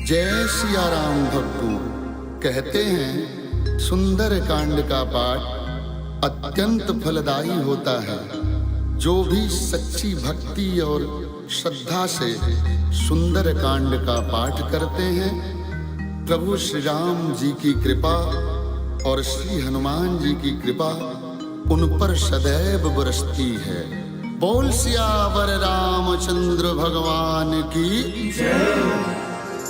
जय सिया राम भक्तों। कहते हैं सुंदर कांड का पाठ अत्यंत फलदायी होता है। जो भी सच्ची भक्ति और श्रद्धा से सुंदर कांड का पाठ करते हैं, प्रभु श्री राम जी की कृपा और श्री हनुमान जी की कृपा उन पर सदैव बरसती है। बोल सियावर रामचंद्र भगवान की जय।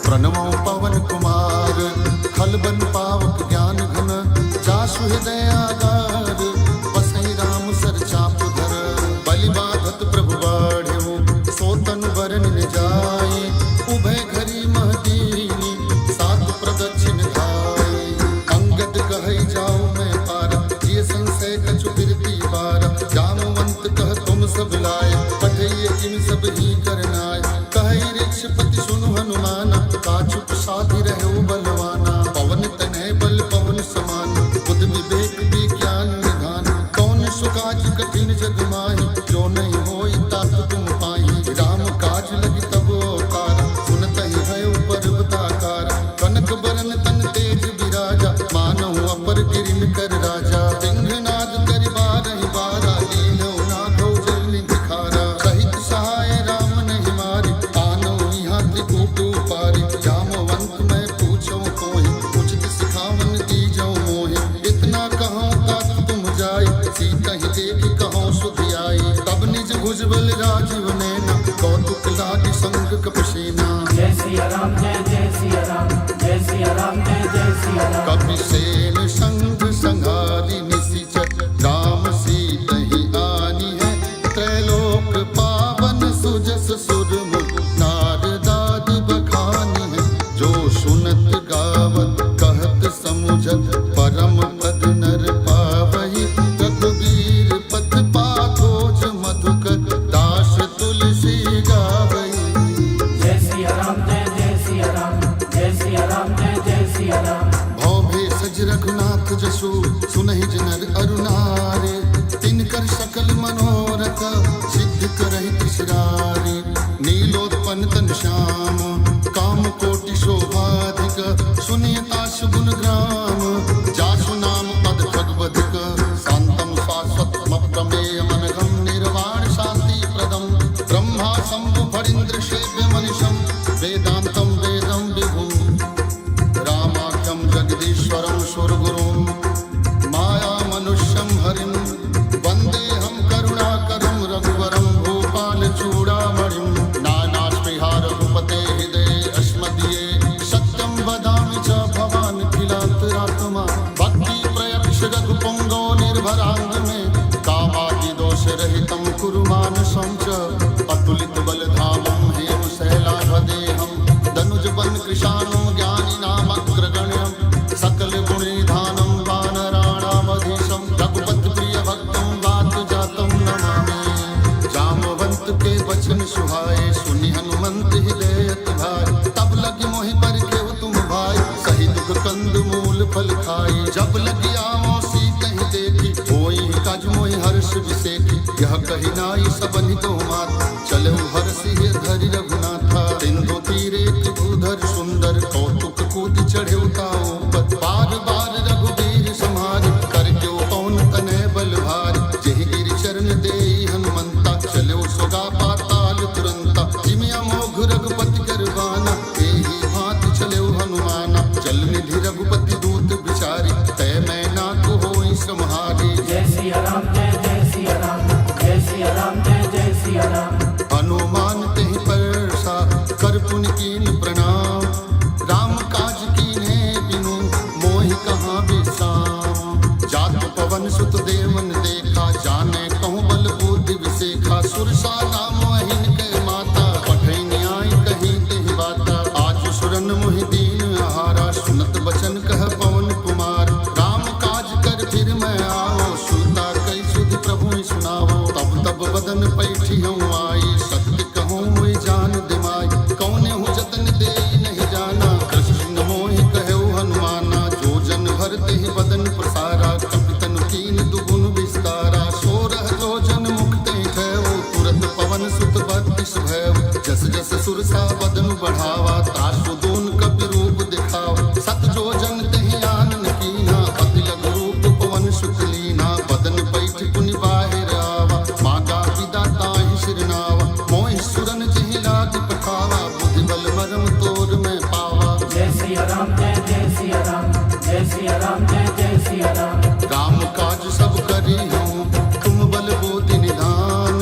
प्रणमो पवन कुमार खलबन पावक ज्ञान घन जासु हृदय आगार बसई राम सर चाप धर बलि बाधत प्रभु बाढ़ो सोतन वरण न जाए उभय घरी महदीनी सात प्रदक्षिण धाय अंगद कहई जाओ मैं पार ये संशय कछु बिरती बार जामवंत कह तुम सब लाए पठिए किन सब ही करनाय कहई ऋक्षपति सुनु हनुमान काचु प्रसादी रहो बलवाना पवन तनय बल पवन समान बुध विवेक विज्ञान निधान कौन सुकाज कठिन जग माही जो नहीं होई तात तुम पाई राम काज लगी तब अवतार सुनत ही है पर्वताकार कनक बरन तन तेज विराजा मानव अपर गिरिन कर राजा सिंहनाद करि बारहि बारा लीलो नाथो जल दिखारा सहित सहाय राम नहीं मारी आनो यहाँ त्रिकूट पारी जामवंत मैं पूछो कोई उचित सिखावन दीजो मोहि इतना कहो तात तुम जाय सीता ही देख कहो सुध आई तब निज भुजबल राजीव नैना कौतुक लागी संग कपसेना जय सिया राम जय सिया राम जय सिया राम जय सिया राम कपिसेन संग संहारी निशिचर राम सीता ही आनी है त्रैलोक पावन सुजस सुरमुख नारदाद बखानी है जो सुनत गावत कहत समुझत परम पद नर पावही रघुबीर पथ पाथोज मधुकर दास तुलसी गावही जय सिया राम जय सिया राम जय सिया राम जय सिया राम भव भेषज रघुनाथ जसु सुनहि जनर अरुणारे तिनकर सकल मनोरथ सिद्ध करहि तिसरारे नीलोत्पन्न तन श्याम काम कोटि शोभाधिक सुनियता सुगुण ग्राम जासु नाम पद भगवधिक शांतम शाश्वतम प्रमेय मनघम निर्वाण शांति प्रदम ब्रह्मा शंभु फरींद्र सेव्य मनिषम वेदांतम वेदम विभुम रामाख्यम जगदीश्वरम सुरगुरुम माया मनुष्यम हरिम वंदे हम करुणाकरम रघुवरम भूपाल चूड़ामणिम नाना स्पृहा रघुपते हृदय अस्मदीये सत्यम वदामि च भवान किलांतरात्मा भक्ति प्रयक्ष रघुपुंगो निर्भरांग में कामादि दोष रहितम कुरु मानसं च अतुलित बलधामं हेम शैलाभदेहं धनुज बन कृशानं ज्ञानी नामग्रगण्यं सकल गुणनिधानं वानराणामधीशं रघुपति प्रिय भक्तं वात जातं नमामि जामवंत के वचन सुहाए सुनि हनुमंत हृदय अति भाई तब लगी मोहि पर केव तुम भाई सही दुख कंद मूल फल खाई जब लगी आवो सीत ही देखी होई काज मोहि हर्ष विसेखी यह कही नाई सबनि तो मात चले हर्षि धरि रघुनाथा सिंधु तीरे भूधर सुंदर कौतुक कूद चढ़े उताओ बार बार रघुबीर संहार कर क्यों पौन तनय बल भार जेहि गिरि चरण देई हनुमंता चलो सोगा पाताल तुरंता जिमिया मोघ रघुपति करवाना एही भांति चले हनुमाना जल निधि रघुपति दूत बिचारी तय मैना को होई सम्हारी जय सिया राम जय सिया राम जय सिया राम जय सिया राम हनुमान तेहि परसा कर पुनि कीन प्रणाम राम काज कीन्हे बिनु मोहि कहाँ विश्राम जात पवन सुत देवन देखा जाने कहूँ बल बुद्धि विसेखा सुरसा नाम अहिन के माता पठै न्याय कहीं तेहि बाता आज सुरन मोहि दीन आहारा सुनत बचन कह पवन कुमार राम काज कर फिर मैं आओ सुनता कई सुधि प्रभु सुनाओ तब बदन पैठी हूँ आई सत्य कहूँ मुई जान दिमाई कौने हूँ जतन दे नहीं जाना कृष्ण मोहि कहो हनुमाना जो जन भरते ही बदन प्रसारा कपितन कीन दुगुन विस्तारा सोरह जो जन मुक्ते भयो तुरत पवन सुत बत्तीस भैव जस जस सुरसा बदन बढ़ावा तासु दून कपि लाग पठावा, बुद्धि बल मरम तोर में पावा। जय सिया राम जय सिया राम, जय सिया राम जय सिया राम। राम काज सब करी हूँ, तुम बल बोधि निधान।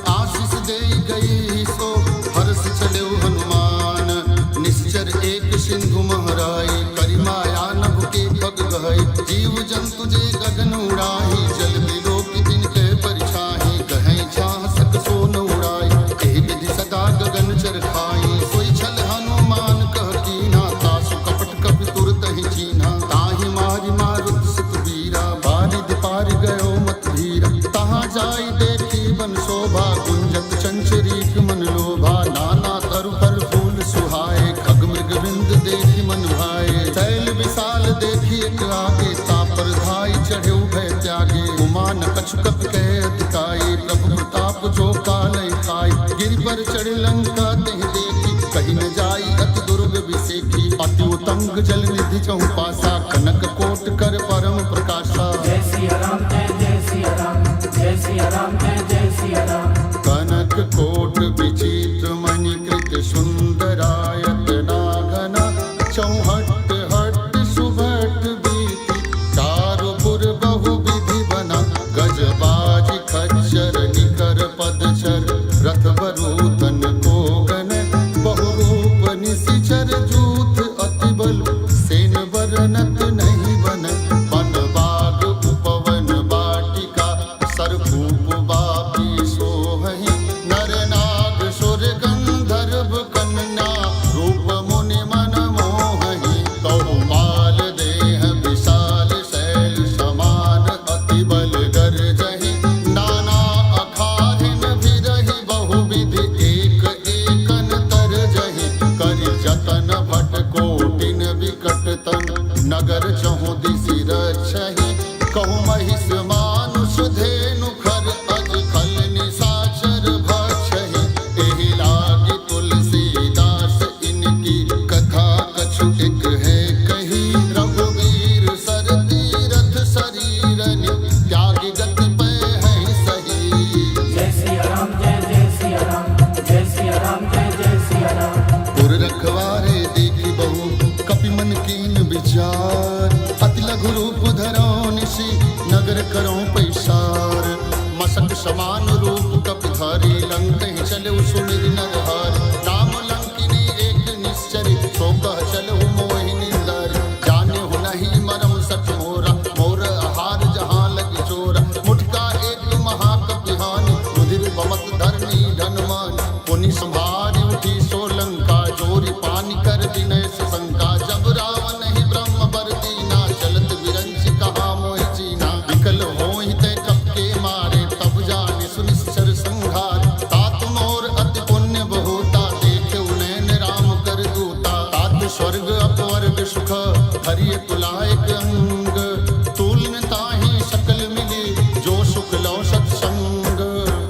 आशीष दे गई सो हर्ष चले हनुमान। निश्चर एक सिंधु महराई, करी माया नभ के पग गहई। जीव जंतु जे गगन उड़ाही, जल बिलो की तिनके परिछाही। कहीं छाह सक सो न उड़ाई, एहि विधि सदा गगन चर खाई। सोई छल हनुमान कह कीन्हा, तासु कपट कपि तुरत ही चीन्हा। ताहि मारि मारुत सुत वीरा, बारिधि पारि गयो मत भीरा। तहाँ जाई देखी बन शोभा, गुंजत चंचरीक मन लोभा। नाना तरु फल फूल सुहाए, खग मृग बिंद देखी मन भाए। शैल विशाल देखी एक आगे, तापर धाई चढ़े भय त्यागे। उमा न कछु कपि कहे अधिकाई, प्रभु प्रताप जो कालय खाई। गिरि पर चढ़ लंका तेहि देखी, कहीं न जाई अति दुर्ग विसेखी। अति उतंग जल निधि चहु पासा, कनक कोट कर परम प्रकाशा। जय सिया राम जय सिया राम, जय सिया राम जय सिया राम। कनक कोट विचित्र मणिकृत सुंदरायत नागना। चौहट हट सुभट बीति, चारुपुर बहु विधि बना। गजबाज खच्चर निकर पदचर, रथ बरूतन कोगन। बहुरूप निशिचर जूथ अति बल, सेन बरनत नहीं बन। वन बाग उपवन बाटिका, सरभूप बापी सोहहि। नर नाग सुर गंधर्व कन्या, रूप मुनि मन मोहहि। कौमाल देह विशाल शैल समान, अति बल गर्जहि। नाना अखारिन भिरहि, बहुविधि एक एकन तरजहि। करि जतन भट कोटिन विकट तन, नगर चहु दिसि रक्षहि। कहु महिष मानुष धेनु खर, अज खल निशाचर भक्षहि। एहि लागी तुलसीदास, इनकी कथा कछु एक है कही। रघुवीर सर तीरथ शरीरनि, त्यागी गति पे है सही। जय सिया राम जय सिया राम, जय सिया राम जय सिया राम। पुर रखवारे देखी बहु, कपि मन कीन विचार। अति लघु रूप धरो निशि, नगर करो पैसार। मसक समान रूप कपि धारी, लंकहि चलऊ सुमिरि नरहार। राम लंकिनी एक निश्चरी, सो कह चलऊ मोहि निंदारी। जाने हो नहीं मरम सच मोरा, मोर आहार जहाँ लगी चोरा। मुठका एक महाकपिहानि, रुधिर बमक धरनी धनमान। पुनि संभारी उठी सो लंका, जोरी पानी कर विनय शंका। जब रावण ही ब्रह्म बर दीना, चलत विरंच कहा मोहि चीना। विकल होहि ते कपके मारे, तब जाने सुनिश्चर संहार। तात मोर अति पुण्य बहुता, देखे नैन राम कर दूता। तात स्वर्ग अपवर्ग सुख, हरिय तुलायक अंग। तुलन ताहि सकल मिली, जो सुख लो सत्संग।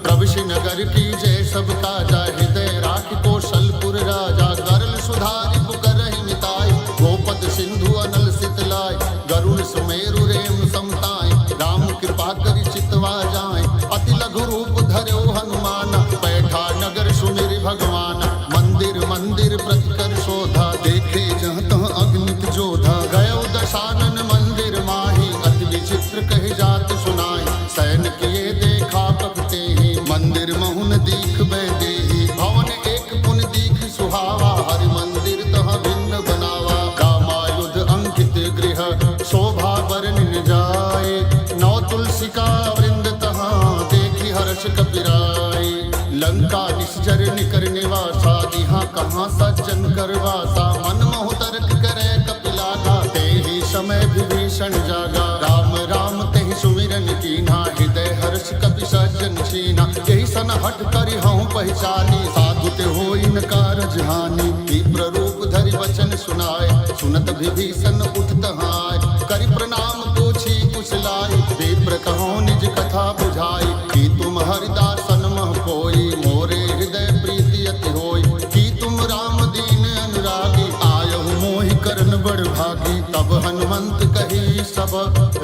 प्रविशि नगर की जय सब काजा, हृदय राख कौशलपुर राजा। गरल सुधारि पुकरहि मिताई, गोपद सिंधु अनल सितलाय। गरुड़ सुमेरु रेम समताय, राम कृपा करि चितवा जाय। अति लघु रूप धर्यो हनुमाना, बैठा नगर सुमिरि भगवाना। मंदिर मंदिर प्रति कर शोधा, देखे जहाँ तहाँ अग्नित जोधा। गयो दशानन मंदिर माही, अति विचित्र कहि जात सुनाई। सैन किए देखा कपते ही, मंदिर महुन दीख बैदेही। भवन एक पुन दीख सुहावा, हरि मंदिर तह भिन्न बनावा। रामायुध अंकित गृह, शोभा बरन जाए। नौ तुलसिका वृंद तहाँ, देखी हर्ष कपिराए। लंका निश्चर निकर निवासा, यहाँ कहाँ सज्जन करवासा। मन मोह तर्क करे कपिलागा, तेहि समय विभीषण जागा। राम राम तेहि सुमिरन कीन्हा, हृदय हर्ष कपि सज्जन छीना। यही सन हट करि हऊँ पहचानी, साधु ते होई न कारज हानि। विप्र रूप धरि वचन सुनाय, सुनत विभीषण उठत हाय। करि प्रणाम पूछी कुशलाई, विप्र कहो निज कथा बुझाई। कि तुम हरिदासन मह कोई, मोरे हृदय प्रीति अति होई। कि तुम राम दीन अनुरागी, आयहु मोहि करन बड़ भागी। तब हनुमंत कही सब,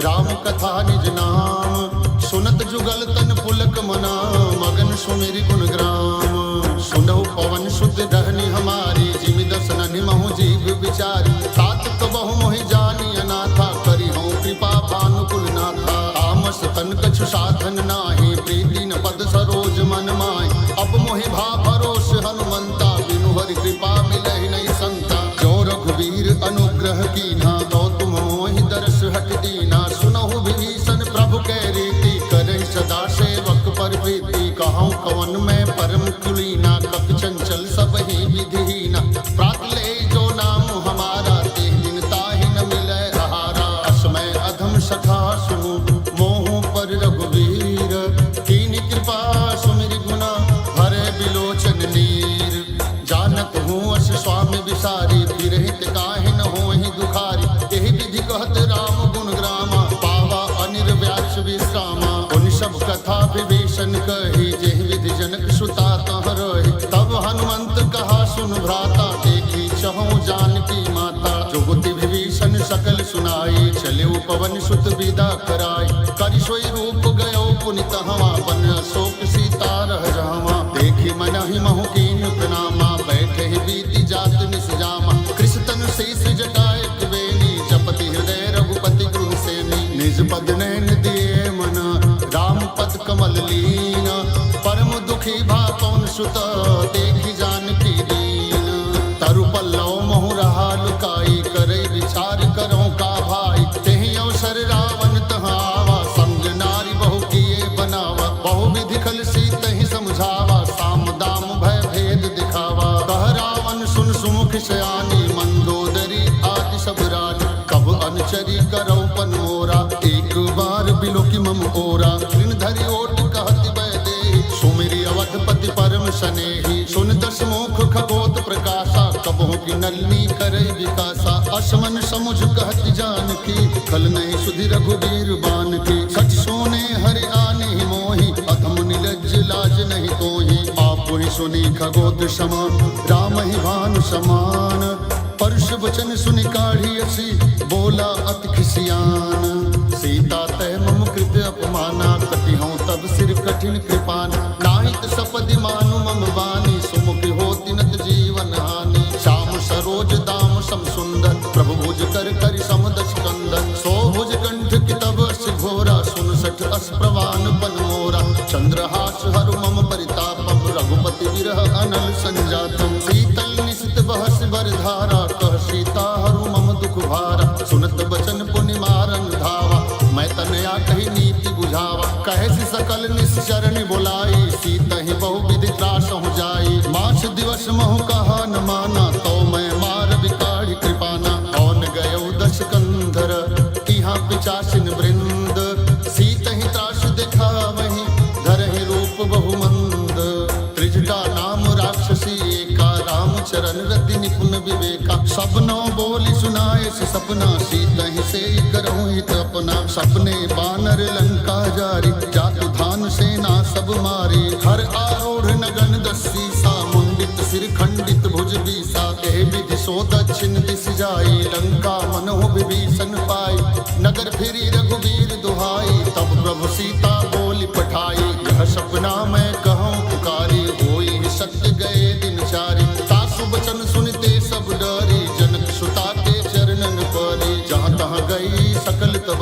राम कथा निज नाम। सुनत जुगल तन पुलक मना, मगन सुमिरि गुण ग्राम। सुनहु पवन शुद्ध रहनी हमारी, जिमि दर्शन निमहु जीव विचारी। तात कबहु मोहि जानी अनाथा, करी हूँ कृपा भानुकुल नाथा। तामस तन कछु साधन नाही, प्रीति न पद सरोज मन माय। अब मोहि भा भरोस हनुमंता, बिनु हरि कृपा मिलहि नहीं संता। जो रघुवीर अनुग्रह कीन्हा, तो तुम मोहि दरस हट दीना। सुनहु विभीषण प्रभु कै रीति, करहि सदा सेवक पर प्रीति। कहूँ कवन में परम कुलीना, कपि चंचल सब ही विधिहीना। प्रात ले जो नाम हमारा, तेह दिन ताहि न मिलै आहारा। असमय अधम सखा सुनु, मोह पर रघुवीर। कीन्ही कृपा सुमिरि गुना, भरे बिलोचन नीर। जानत हूँ अस स्वामी विसारी, फिरहित काहि न होहि दुखारी। एहि विधि कहत राम गुण ग्रामा, पावा अनिर्व्याक्ष विश्रामा। उन सब कथा विभीषण कही, जेहि विधि जनक सुता तह रही। तब हनुमंत कहा सुन भ्राता, देखी चहु जानकी माता। जुगति विभीषण सकल सुनाई, चले पवन सुत विदा कराई। करि सोई रूप गयो पुनि तहवा, बन अशोक सीता रह जावा। देखी मनहि महु कीन प्रणामा, बैठे ही बीती जात निस जामा। कृष्ण शेष जटाय त्रिवेणी, जपति हृदय रघुपति गुण सेनी। निज पद नैन दिए मना, राम पद कमल लीना। परम दुखी भा पवन सुत, देखी जानकी दीन। तरु पल्लव महु रहा लुकाई, करई विचार करो का भाई। तेहि अवसर रावण तहाँ आवा, संग नारी बहु किए बनावा। बहु विधि खल सीतहि समझावा, साम दाम भय भेद दिखावा। कह रावण सुन सुमुख सयानी, मंदोदरी आदि सब रानी। कब अनुचरी करौ पन मोरा, एक बार बिलोकि मम ओरा। ऋण धरि ओट कहति वैदेही, सुमिरि अवधपति परम सनेही। सुन दस मुख खगोत प्रकाशा, कबहु की नलिनी करई विकासा। असमन समुझ कहति जानकी, खल नहीं सुधि रघुवीर बान की। सच सोने हरि आने मोहि, अधम निलज्ज लाज नहीं तोहि। आप ही सुनी खगोत समान, राम ही भानु समान। परुष वचन सुनि काढ़ी असी, बोला अति खिसियान। सीता तय मम कृत अपमाना, कति हूँ तब सिर कठिन कृपान। नाहित सपदि मानु मम बानी, सुमुख होति नत जीवन हानि। श्याम सरोज दाम सम सुंदर, प्रभु भुज कर करि सम दस कंदन। सो भुज कंठ की तब अस घोरा, सुन सठ अस प्रवान पन मोरा। चंद्रहास हरु मम परितापम, रघुपति विरह अनल संजातम। शीतल निशित बहस बरधारा, कह सीता हरु मम दुख भारा। सुनत बचन पुनि मारन धावा, मैं तनया कही नीति बुझावा। कहे से सकल निश्चरण बुलाई, सीतहि बहु विधि त्रास हो जाई। मास दिवस महु कहा न माना, तो मैं मार विकाढ़ी कृपाना। कौन गयो दश कंधर, तिहाँ पिचासिन वृंद। सीतहि त्रास देखा वहीं, धरहि रूप बहु मंद। त्रिजटा नाम राक्षसी एका, राम चरण रति निपुण विवेका। सबनो बोली सुनाए से सपना, सीतहि से करहु हित अपना। सपने बानर लंका जारी, जातु धान सेना सब मारी। हर आरूढ़ नगन दसी सा, मुंडित सिर खंडित भुज बीसा। एहि विधि सो दक्षिण दिश जाई, लंका मनहु विभीषण पाई। नगर फिरी रघुवीर दुहाई, तब प्रभु सीता बोली पठाई। यह सपना मैं कहूँ पुकारी, होई सत्य गए दिन चारी। सासु बचन सुनते सब डरी, जनक सुता के चरणन परी। जहाँ तहाँ गई सकल तब,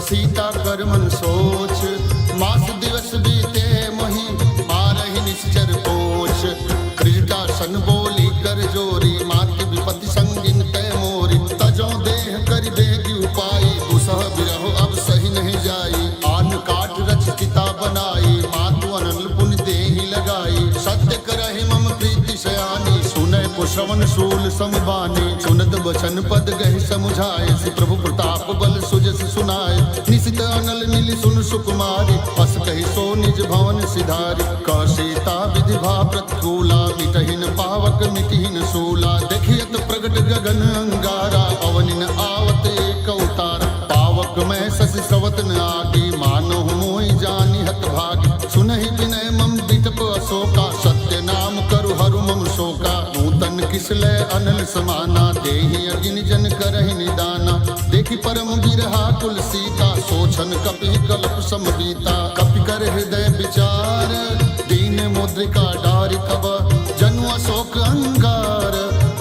सीता कर मन सोच। मास दिवस बीते मोहि, मारहि निश्चर पोछ। त्रिजटा सन बोली कर जोरी, मात विपति संगिन तय मोरी। तजो देह करि बेगी उपाई, दुसह बिरहो अब सही नहीं जाई। आन काट रच चिता बनाई, मातु अनल पुन देहि लगाई। सत्य करहि मम प्रीति सयानी, सुनय कुश्रवण शूल समबानी। सुनत बचन पद गहि समुझाए, श्री प्रभु प्रताप बल सुजस सुनाए। निशित अनल मिली सुन सुकुमारी, पस कहि सो निज भवन सिधारी। कह सीता विधि भा प्रतिकूला, मिटहिन पावक मिटहिन सूला। देखियत प्रगट गगन अंगारा, अवनिन आवत एक अवतारा। पावक में शशि सवत न आगी, मानो मोहि जानि हत भागी। सुनहि विनय मम विटप अशोका, सत्य नाम करु हरु मम शोका। नूतन किसलय अनल समाना, देहि अगिन जन करहि निदाना। देखि परम बिरहा कुल सीता, सोचन कपि कल्प समबीता। कपि कर हृदय विचार, दीन मुद्रिका डारि तब। जनु अशोक अंगार,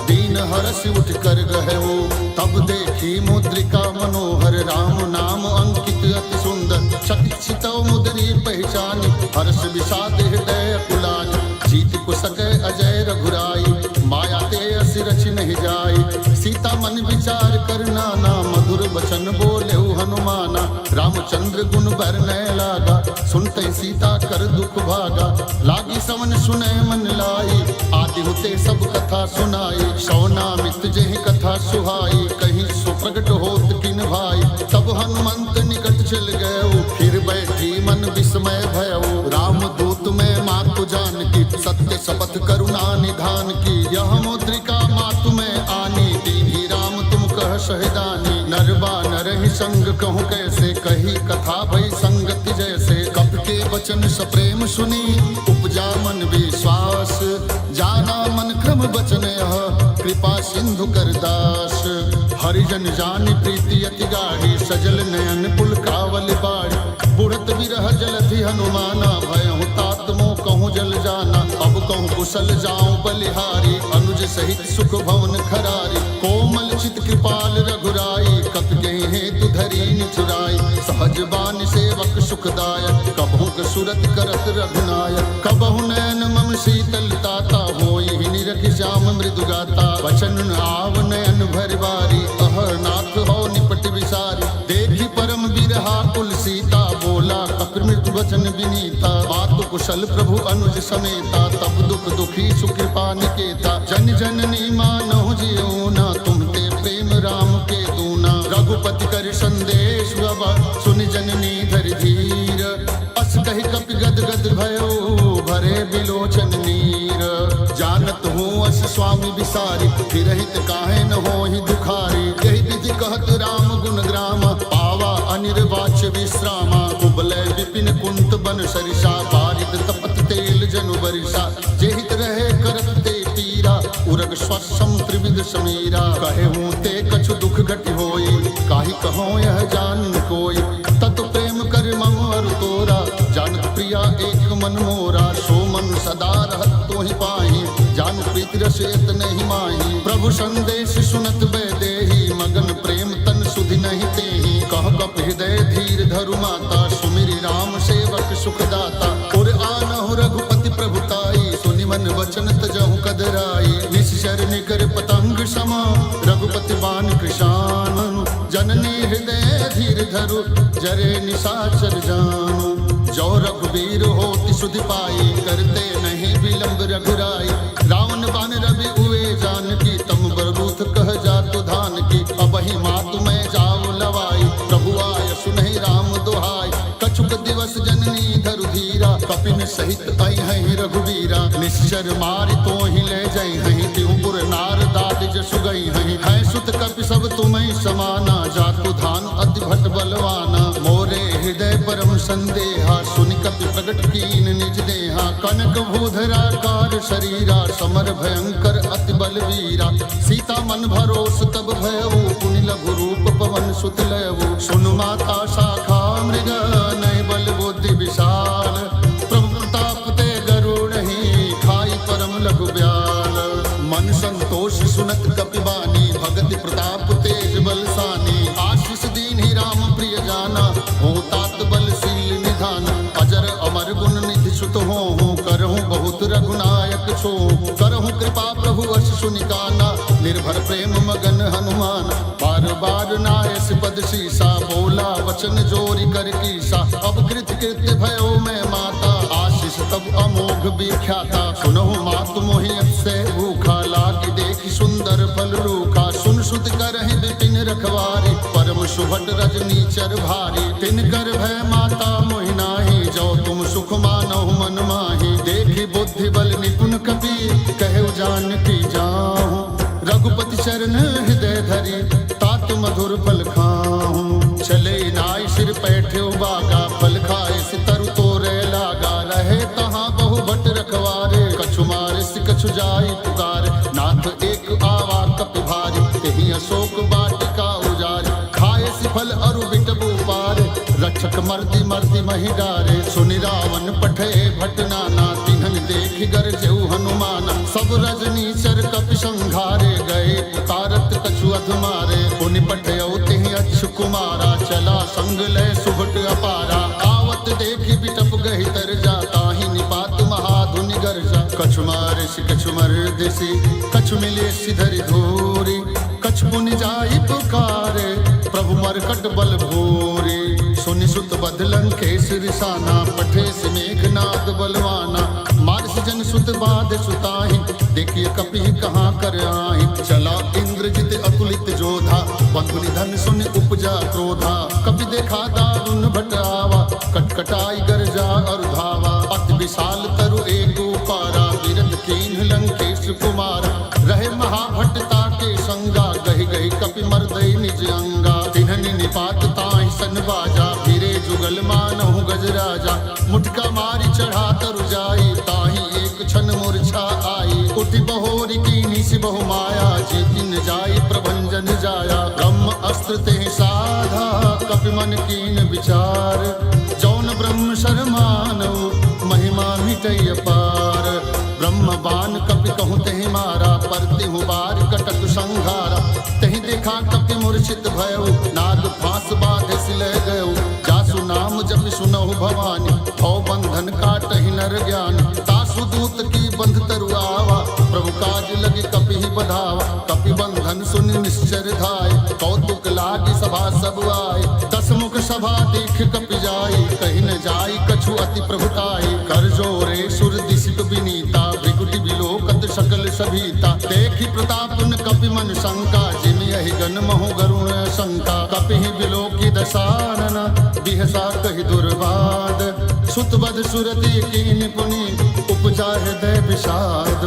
दीन हरस उठ कर गहवो, तब देखी मुद्रिका मनोहर, राम नाम अंकित अति सुंदर, चकित मुद्री पहचानी, हर्ष विषाद हृदय अकुलानी, जीत कुसक अजय रघुराई, माया ते असि रचि नहीं जाई, सीता मन विचार कर नाना, मधुर बचन बोले हनुमाना, रामचंद्र गुण बरनै लागा, सुनते सीता कर दुख भागा, लागी सवन सुने मन लाई, आदि होते सब कथा सुनाई, सौनामित जेहि कथा सुहाई, कहीं सो प्रगट होत किन भाई, तब हनुमंत निकट चल गए, फिर बैठी मन विस्मय भयो, राम दूत में मातु जानकी, सत्य शपथ करुणा निधान की, यह मुद्रिका मातु में आनी, दीन्ही राम तुम कह सहदानी, नरबा नरहि संग कहूँ कैसे, कही कथा भई संगति जैसे, कपि के वचन सप्रेम सुनी, उपजा मन विश्वास, जाना मन क्रम बचन यह, कृपा सिंधु कर दास, हरिजन जानि प्रीति अति गाढ़ी, सजल नयन पुलकावल बाड़ी, बुढ़त विरह जलधि हनुमाना, भयहु तात मोह कहूँ जल जाना, अब कहूँ कुशल जाऊं बलिहारी, अनुज सहित सुख भवन खरारी, कोमल चित कृपाल रघुराई, कपि गए हेतु धरी निठुराई, सहज बानि सेवक सुखदायक, कबहु सुरत करत रघुनायक, कबहु नयन मम शीतल ताता, होई निरखि श्याम मृदु गाता, वचन आव नयन भरि बारी, अहरनाथ हो निपट विसारी, देखी परम बिरहा कुल सीता, बोला कपि मृदु वचन विनीता, मातु कुशल प्रभु अनुज समेता, तब दुख दुखी सुकृपा निकेता, जन जननी मानहु जियोना, तुम ते प्रेम राम के दूना, रघुपति कर संदेश सुनि जननी धरि धीर, अस कहि कपि गद गद भयो, भरे बिलोचन नीर, जानत हूँ अस स्वामी विसारी, फिरहित काहे न होहि दुखारी, यही विधि कहत राम गुण ग्राम, पावा अनिर्वाच्य विश्रामा, कुबलय विपिन कुंत बन सरिषा, बारिद तपत तेल जनु बरिषा, जेहित रहे करत ते पीरा, उरग स्वसम त्रिविध समीरा, कहे हूँ ते कछु दुख घटि होई, काहि कहो यह जान कोई, तत प्रेम कर मम अरु तोरा, जानत प्रिया एक मन मोरा, सो मन सदा रहत तोहि पाहि, जान प्रीति रस एत नहीं माही, प्रभु संदेश सुनत बैदेही, मगन प्रेम तन सुधि नहीं तेहि, कह कपि हृदय धीर धरु माता, सुमिरि राम सेवक सुखदाता, उर आनहु रघुपति प्रभुताई, सुनि मन वचन तजहु कदराई, निश्चर निकर पतंग समा, रघुपति बान कृशान, जननी हृदय धीर धरु, जरे निशाचर जानु, जो रघुवीर होति सुधि पाई, करते नहीं विलंब रघुराई, रावण बान रवि उए जानकी, तम बरबूथ कह जातु धान की, अबहि मातु मैं जाऊ लवाई, प्रभु आय सुनहि राम दुहाई, कछुक दिवस जननी धरु धीरा, कपिन सहित आई हैं रघुवीरा, निश्चर मारि तो ही ले जाई हैं, त्योपुर नार दाद जसु गई हैं, है सुत कपि सब तुम्हें समाना, जातु धान अति भट बलवाना, मोरे हृदय परम संदेहा, सुनि कपि प्रगट कीन निज देहा, कनक भूधराकार शरीरा, समर भयंकर अति बलवीरा, सीता मन भरोस तब भयऊ, पुनि लघु रूप पवन सुत लयऊ, सुनु माता शाखा मृग, नय बल बुद्धि विशाल, प्रभु प्रताप ते गरुड़हि, खाई परम लघु ब्याल, मन संतोष सुनत कपि बानी, भगति प्रताप तेज बलसानी, आशीष दीन्हि राम प्रिय जाना, हो तात बलशील निधान, अजर अमर गुण निधि सुत हो, करहूँ बहुत रघुनायक छो, करहूँ कृपा प्रभु अस सुनिकाना, निर्भर प्रेम मगन हनुमान, बार बार नायस पद शीसा, बोला वचन जोरी कर कीसा, अब कृत कृत्य भयो मैं माता, आशीष तब अमोघ विख्याता, सुनहु मातु मोहि से भूखा, लागी देखि सुंदर फल रूखा, सुन सुत करहि विपिन रखवारी, परम सुभट रजनी चर भारी, तिन कर भय माता मोहि नाही, जो तुम सुख मानहु मन माही, देखि बुद्धि बल निपुण कपि, कहु जानकी जाहु, रघुपति चरण हृदय धरि, तात मधुर फल खाहु, चले नाई सिर पैठे बागा, फल खाए सितरु तोरे लागा, रहे तहाँ बहु भट रखवारे, कछु मारे कछु जाई पुकारे, नाथ एक आवा कपि भारी, तेहि अशोक वाटिका उजारी, खाए सिफल अरु बिटबु पारे, रक्षक मर्दी मर्दी मही डारे सुनि रावण पठे भट नाना तिन्हन देखि गरजेउ हनुमाना सब रजनीचर कपि संघारे गए उतारत कछु अधमारे पुनि पठयौ तिहि अच्छु कुमारा चला संग लय सुभट अपारा आवत देखि बिटप गहि तर जाता ही निपात महाधुनि गर्जा कछु मारिसि कछु मर्दिसि कछु मिले सिधरि धूरी कछु पुनि जाई पुकारे प्रभु मरकट बल भूरी सुनि सुत बद लंकेश रिसाना पठे से मेघनाद बलवाना मारिस जन सुत बाध सुताहि देखिए कपि कहाँ कर आहि चला इंद्रजित अतुलित जोधा बंधु निधन सुनि उपजा क्रोधा कपि देखा दारुण भट आवा कटकटाई गर्जा और धावा अति विशाल तरु एक पारा विरत कीन्ह लंकेश कुमारा रहे महाभट्टता के संगा गहि गहि कपि मर्दई निज अंगा तिन्हनि निपात ताहि सन बाजा फिरे जुगल मानहु गजराजा मुटका मारी चढ़ा तरु जाई ताहि एक क्षण मूर्छा आई उठि बहोरी कीन्ही सि बहु माया जीतिन जाई प्रभंजन जाया ब्रह्म अस्त्र तेहि साधा कपि मन कीन विचार जौन ब्रह्म शरमानऊ महिमा मिटई अपार ब्रह्म बाण कपि कहूँ तेहि मारा परति हूँ बार कटक संघारा तेहि देखा कपि मूर्छित भयउ नाग फांस बाधे सिले गयउ जासु नाम जपि सुनहु भवानी भव बंधन काटहि नर ज्ञान तासु दूत की बंध तरु आवा प्रभु काज लगी कपि ही बधावा कपि बंधन सुनि निश्चर धाय कौतुक लागी सभा सब आए दस मुख सभा देख कपि जाई कहीं न जाई कछु अति प्रभुताई कर जोरे सुर दिशित विनीता भृगुटि विलोकत सकल सभीता देखि प्रताप न कपि मन शंका जिमि यहि गण महु गरुण शंका कपि ही विलोकी दशानन बिहसा कहि दुर्वाद सुतवद सुरति कीन पुनि उपजा हृदय विषाद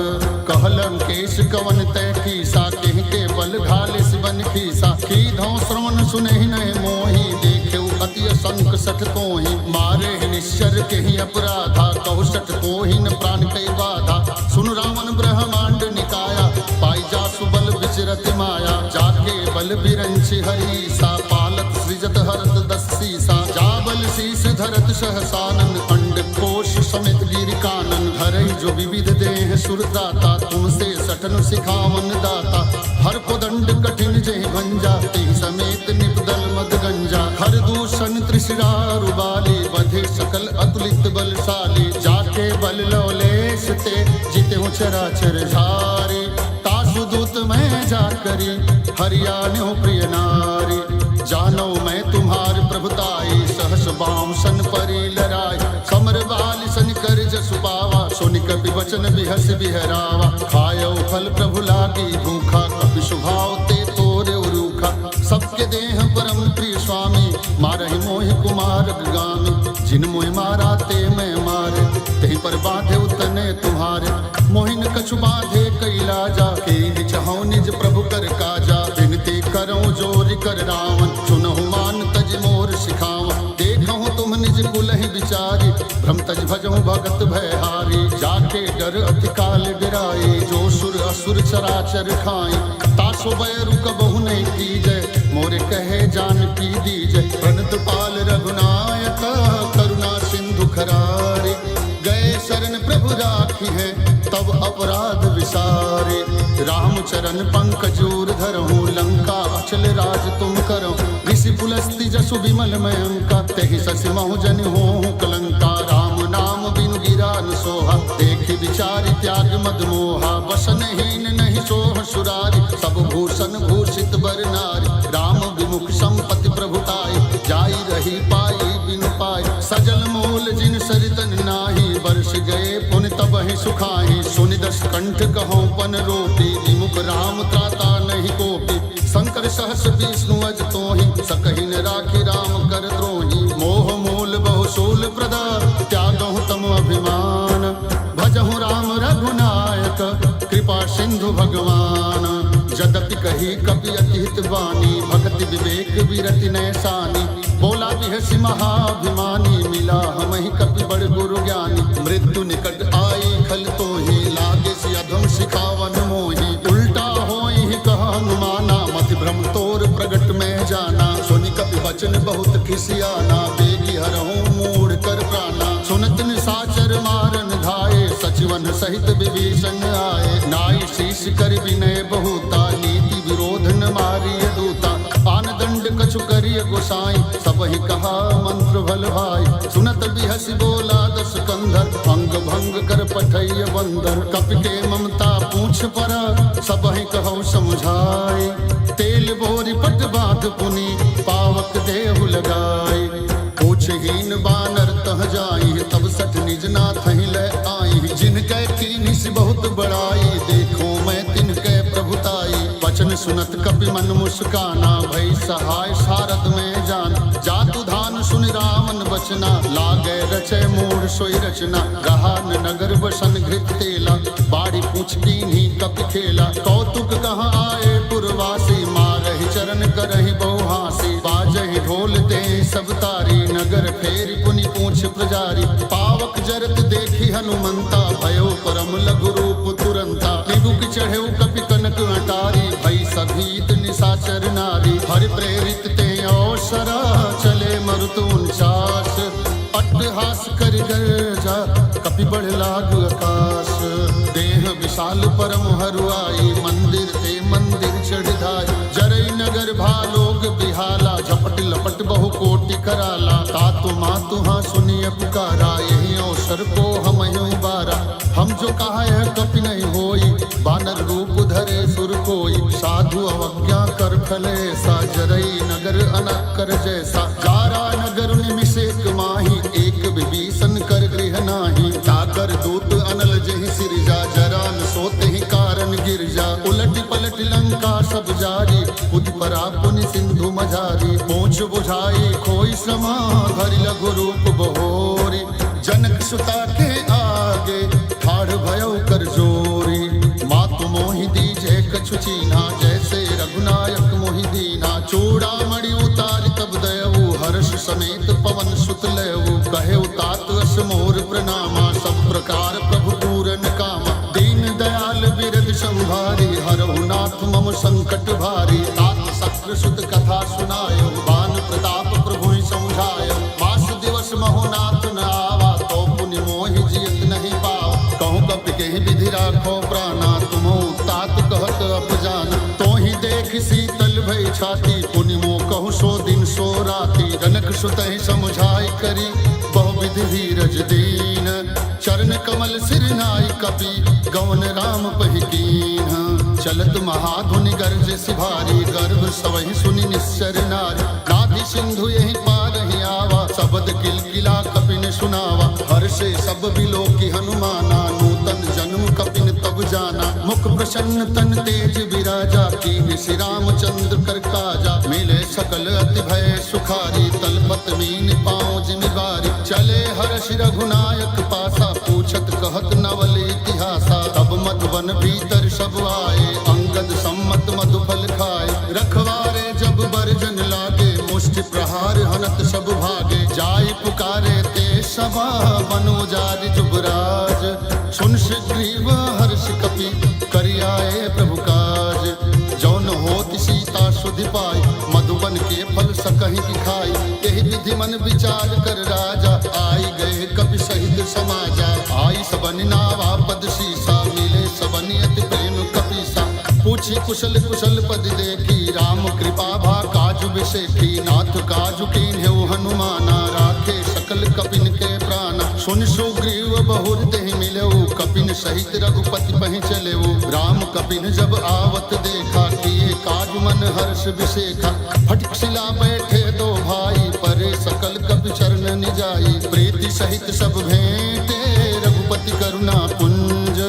कहलम केश कवन तय कीसा केहि के बल घाले सिबन खीसा की धौ श्रवण सुनहि नय मोहि देखेउ अति असंख सठ तोहि मारे निश्चर केहि अपराधा कहु सठ तोहि न प्राण कई बाधा सुन रावण ब्रह्मांड निकाया पाई जासु बल विचरति माया जाके बल बिरंचि हरीसा पालत सृजत हरत दस्सीसा जाबल शीस धरत सहसानन अंड कोश समेत गिरि कानन धरई जो विविध देह सुरदाता तुमसे सठन सिखावन दाता हर कोदंड कठिन जहि भंजा तेहि समेत निपदल मद गंजा हर दूषण त्रिशिरा रुबाली बधे सकल अतुलित बलशाली जाके बल लौलेश ते जिते चराचर झारे तासु दूत मैं जाकरी हरियाणो प्रिय नारी जानो मैं तुम्हार प्रभुताई सहस बाम सन परी लराय समर बाल सन कर जसु पावा सोनि कपि वचन बिहस बिहरावा खायो फल प्रभु लागी भूखा कपि सुभाव ते तोरे रूखा सबके देह परम प्रिय स्वामी मारहि मोहि कुमार गामी जिन मोहि मारा ते मैं मारे तेहि पर बाधे उतने तुम्हारे मोहिन कछु बाधे कैलाजा के चाहो निज प्रभु कर काजा विनती करो जोर कर रावण सुनहु मान तज मोर सिखावा देखहु तुम निज कुलहि विचारी भ्रम तज भजहु भगत भयहारी जाके डर अति काल गिराए जो सुर असुर चराचर खाए तासो बैरु कबहु नहीं कीजय मोरे कहे जान की दीजय प्रणत पाल रघुनायक करुणा सिंधु खरारे गए शरण प्रभु राखी है तब अपराध विसारे रामचरण पंकजूर धरहूँ लंका अचल राज तुम करो ऋषि पुलस्ति जसु विमल मयंका तेहि ससि महु जन हो कलंका राम नाम बिनु गिरा न सोहा देखि विचारि त्याग मद मोहा वसन हीन नहीं सोह सुरारी सब भूषण भूषित बर नारी राम विमुख संपत्ति प्रभुताई जाई रही पाई बिनु पाई सजल मूल जिन सरितन नाही वर्ष गए पुन तब ही सुखाही सुनि दस कंठ कहो पन रोपी विमुख राम त्राता नहीं कोपी शंकर सहस विष्णु अज तोहि सकहि न राखी राम कर द्रोही मोह मूल बहु शूल प्रदा त्यागहु तम अभिमान भजहु राम रघुनायक कृपा सिंधु भगवान जदपि कही कपि अति हित वाणी भक्ति विवेक विरति नैसानी बोला बिहसि महाभिमानी मिला हमहि कपि बड़ गुरु ज्ञानी मृत्यु निकट आई खल तोहि लागे सि अधम सिखावन मोहि उल्टा होई कह अनुमाना मति भ्रम तोर प्रगट में जाना सुनि कपि वचन बहुत खिसियाना बेगी हर सहित विभीषण आए, नाई शीश कर विनय बहुता, नीति विरोध न मारिय दूता। आन दंड कछु करिय गोसाई, सब ही कहा मंत्र भल भाई। सुनत बिहसी बोला दस कंधर, अंग भंग कर पठैय बंदर। कपि के ममता पूछ पर, सब ही कहो समझाए। तेल बोरी पट बाध पुनि, पावक देहु लगाए। पूछहीन बानर तह जाई, तब सठ निज नाथ ही ले आई। जिनके कीनी से बहुत बड़ाई, देखो मैं तिनके प्रभुताई। वचन सुनत कपि मन मुस्काना, भई सहाय सारद में जान। जातु धान सुन रावण बचना, लागे रचे मूढ़ सोई रचना। रहा न नगर बसन घृत तेला, बाड़ी पूछ कीन्ही कपि खेला। कौतुक कहाँ आए पुरवासी, मारहि चरण करहि बहुहासी। बाजहि ढोल दे सब तारी, नगर फेरि पुनि पूछ प्रजारी। पावक जरत देखी हनुमंता, भयो परम लघु रूप तुरंता। निगुक चढ़ेउ कपि कनक अटारी, भई सभीत निशाचर नारी। हरि प्रेरित ते अवसरा, चले मरुत 49। अट्टहास करि गर्जा, कपि बढ़ लागु आकाश। देह विशाल परम हरुआई, मंदिर ते मंदिर चढ़ धाई। जरई नगर भालोग बिहाला, झपट लपट बहु कोटि कराला। तातु मातु हाँ सुनिय पुकारा, यही अवसर को हम बारा। हम जो कहा है कपि नहीं होई, बानर रूप धरे सुर कोई। साधु अवज्ञा कर फले सा, जरई नगर अनक कर जैसा। जारा नगर निमिषेक माही, एक विभीषण कर गृह नाही। जाकर दूत अनल जहि सिरजा, जरा न सोते ही कारण गिरजा। उलट पलट लंका सब जारी, उद परा पुनि सिंधु मझारी। पूछ बुझाई खोई समा, धरि लघु रूप बहोरी। जनक सुता के आगे, ठाढ़ भयो कर जोरी। मातु मोहि दीजे कछु चीन्हा, जैसे रघुनायक मोहि दीना। चूड़ामणि उतारि तब दयऊ, हर्ष समेत पवन सुत लेऊ। कहे तात अस मोर प्रणामा, सब प्रकार प्रभु पूरन कामा। दीन दयाल बिरद संभारी, हरहु नाथ मम संकट भारी। तात शक्र सुत कथा सुनायो, बान प्रताप प्रभु समझायो। मास दिवस महो नाथ न आवा, तो पुनि मोहि जियत नहीं पावा। कहूँ कपि के विधि राखो प्राणा, तुमो तात कहत अपजाना। तो ही देख शीतल भई छाती, पुनि मो कहूँ सो दिन सो राती। जनक सुत ही समझाई करी, बहुविधि धीरज दीन। चरण कमल सिर नाई कपि, गवन राम पहि कीन्ह। चलत महाधुनि गर्ज सिभारी, गर्भ सवहि सुनि निश्चर नारी। नाभि सिंधु यही पारहि आवा, शब्द किलकिला कपिन सुनावा। हर्षे सब बिलोकी हनुमाना, नूतन जन्म कपिन तब जाना। मुख प्रसन्न तन तेज विराजा, कीन्ह श्री रामचंद्र कर काजा। मिले सकल अति भय सुखारी, तलपत मीन पाँव जिमिवारी। चले हर्ष रघुनायक पासा, पूछत कहत नवल इतिहासा। तब मधुवन भीतर सब आए, अंगद सम्मत मधुफल खाए। रखवारे जब बरजन लागे, मुष्टि प्रहार हनत सब भागे। जाय पुकारे ते सभा, मनोजारि जुबराज। सुन सुग्रीव हर्ष कपि, करियाए प्रभु काज। जौन होत सीता सुधि पाई, मधुबन के फल सकहि दिखाई। यही विधि मन विचार कर राजा, आई गए कपि सहित समाजा। आई सबनि नावा पद सीसा, मिले सबनि अति प्रेम कपीसा। पूछी कुशल कुशल पद देखी, राम कृपा भा काजु विषेखी। नाथ काजु कीन्ह्यो हनुमाना, राखे सकल कपिन के प्राणा। सुन सुग्रीव बहुर देहि मिलेऊ, कपिन सहित रघुपति पहि चलेऊ। राम कपिन जब आवत देखा, किए काज मन हर्ष विशेखा। फटक शिला बैठे दो भाई, परे सकल कपि चरण निजाई। प्रीति सहित सब भेंटे, रघुपति करुणा पुंज।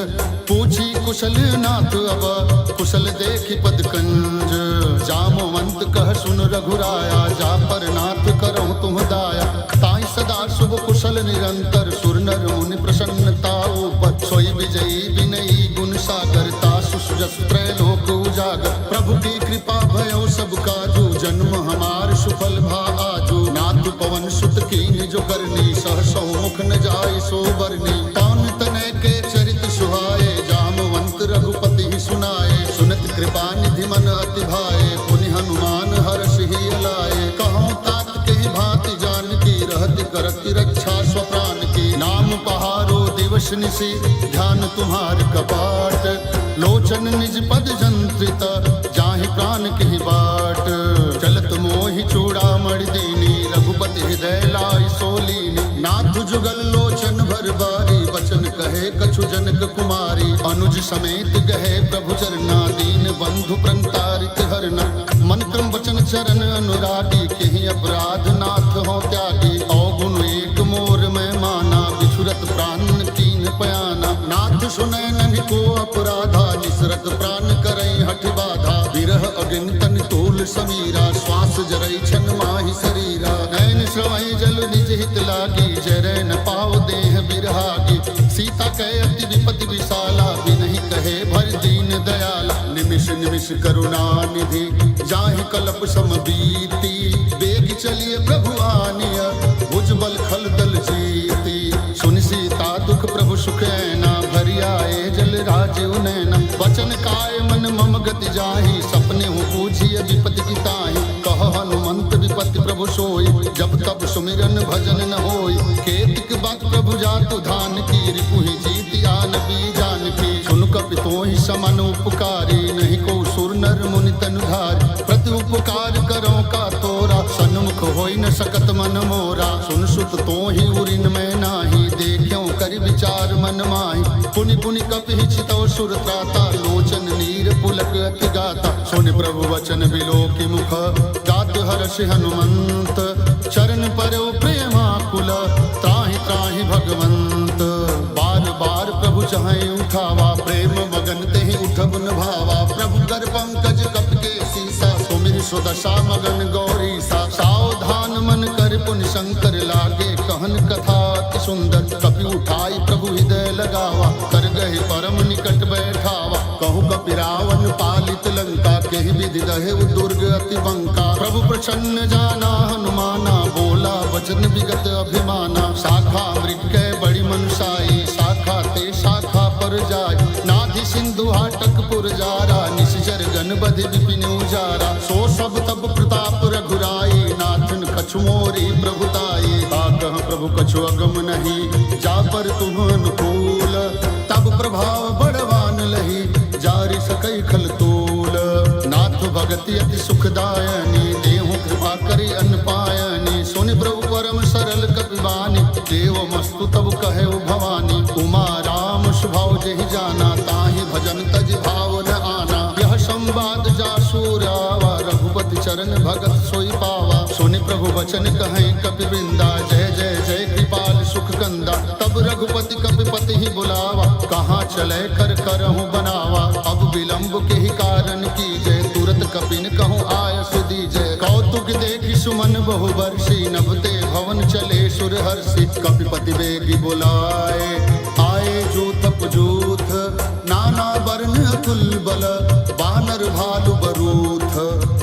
पूछी कुशल नाथ अब, कुशल देखि पद कंज। जामवंत कह सुन रघुराया, जा पर नाथ करहु तुम दाया। ताई सदा शुभ कुशल निरंतर, सुर नर मुनि प्रसन्नता ऊपर। सोई विजयी विनयी गुण सागर, तासु सुजस त्रैलोक उजागर। प्रभु की कृपा भयो सब काजू, जन्म हमार सुफल भा आजू। नाथ पवन सुत कीन्ह जो करनी, सहसौ मुख न जाय सो बरनी। पवन तनय के चरित सुहाए, जामवंत रघुपति ही सुनाए। सुनत कृपा निधि मन अति भाए, पुनि हनुमान हर्ष ही अलाए। कहूँ तात के भांति जान की, रहति करति रक्षा स्वप्राण की। नाम पहारो दिव दिवस निशि ध्यान तुम्हार कपाट, लोचन निज पद जंत्रित जाहि प्राण की बाट। चलत मोहि चूड़ामणि दीनी रघुपति हृदय लाई सोलीनी, नाथ जुगल लोचन भर बारी बचन कहे कछु जनक कुमारी। अनुज समेत गहे प्रभु चरना दीन बंधु प्रंतारित हरना, मन क्रम वचन चरण अनुरागी केहि अपराध नाथ हो त्यागी। अवगुण एक मोर में माना बिछुरत प्राण कीन पयाना, नाथ सुनै ननि को अपराधा निसरत प्राण करई हठ बाधा। विरह अगिनतन तोल समीरा श्वास जरई छन माहि शरीरा, नैन श्रवई जल निज हित लागी जरै न पाव देह बिरहागी। सीता कह अति विपति विशाला बिनहि कहे भर दीन दयाला, निमिष निमिष करुणा निधि जाहि कल्प सम बीती। बेग चलिए प्रभु आनिया भुजबल खल दल जीती, सुन सीता दुख प्रभु सुख ऐना भरि आए जल राजीव नैना। वचन काय मन मम गति जाहि सपने हूँ पूछिए विपति की ताहि। कह हनुमंत विपति प्रभु सोई जब तब सुमिरन भजन न होई। केतिक बात प्रभु जातु धान की रिपुहि जीति आन बीजान की। सुन कपि तोहि समन उपकारी नहीं को सुर नर मुनि तनुधारी। प्रति उपकार करो का तोरा सन्मुख होई न सकत मन मोरा। सुन सुत तोहि उरिन में नाही देखियो करि विचार मन माहि। पुनि पुनि कपि हिचितो सुर त्राता लोचन नीर पुलक अति गाता। सुन प्रभु वचन बिलोकि मुख गात हर्ष हनुमंत। चरण परौ प्रेमाकुल त्राहि त्राहि भगवंत। बार बार प्रभु चाहे उठावा प्रेम मगन तेहि उठब न भावा। प्रभु कर पंकज कप के सीसा सुमिर सुदशा मगन गौरी सा। सावधान मन कर पुनि शंकर लागे कहन कथा अति सुंदर। कपि उठाई प्रभु हृदय लगावा कर गहे परम निकट बैठावा। कहु कपि रावण पालित लंका केहि विधि दहे दुर्ग अति बंका। प्रभु प्रसन्न जाना हनुमाना बोला वचन विगत अभिमाना। शाखा मृग बड़ी मनुषाई शाखा ते शाखा पर जाय। नाधि सिंधु हाटक पुर जारा निशिचर गण बधि विपिन उजारा। सो सब तब प्रताप रघुराई नाथन कछु मोरी प्रभुताई। ताकह प्रभु कछु अगम नहीं जा पर तुम अनुकूल। तब प्रभाव बड़वान लही जारि सकई खल तूल। नाथ भगति अति सुखदायनी देहु कृपा करि अन्न पायनी। सुनि प्रभु परम सरल कपिबानी देव मस्तु तब कहे भवानी। उमा राम स्वभाव जहि जाना ताहि भजन तज भाव न आना। यह संवाद जासुर आवा रघुपति चरण भगत सोई पावा। सुनि प्रभु वचन कहे कपि वृंदा जय जय जय कृपाल सुख कंदा। तब रघुपति कपिपति ही बुलावा कहाँ चले कर करहु बनावा। अब विलंब के ही कारण कीजय तुरत कपिन कहूँ आयस दीजय। कौतुक देखि सुमन बहु वर्षी नभते भवन चले सुर हर्षि। कपिपति बेगी बुलाए आए जूथ पजूथ नाना वर्ण अतुल बल बानर भालु बरूथ।